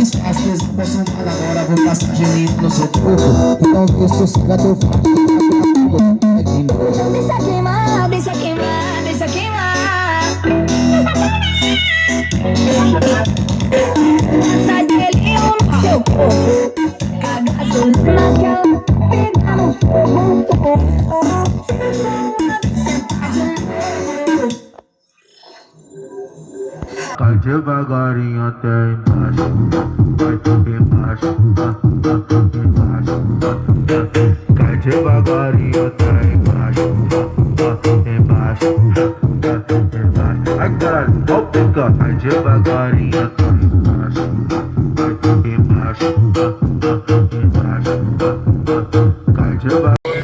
As coisas não posso mal agora, vou passar gelinho no seu corpo. Então vê se sossega teu foco. Deixa queimar, deixa queimar, deixa queimar. Passa gelinho no seu corpo. A gasolina que ela pega no fogo. Cai devagarinho até embaixo, vai embaixo, embaixo. Cai devagarinho até embaixo, embaixo, embaixo. Ai caralho, ó o pica. Cai devagarinho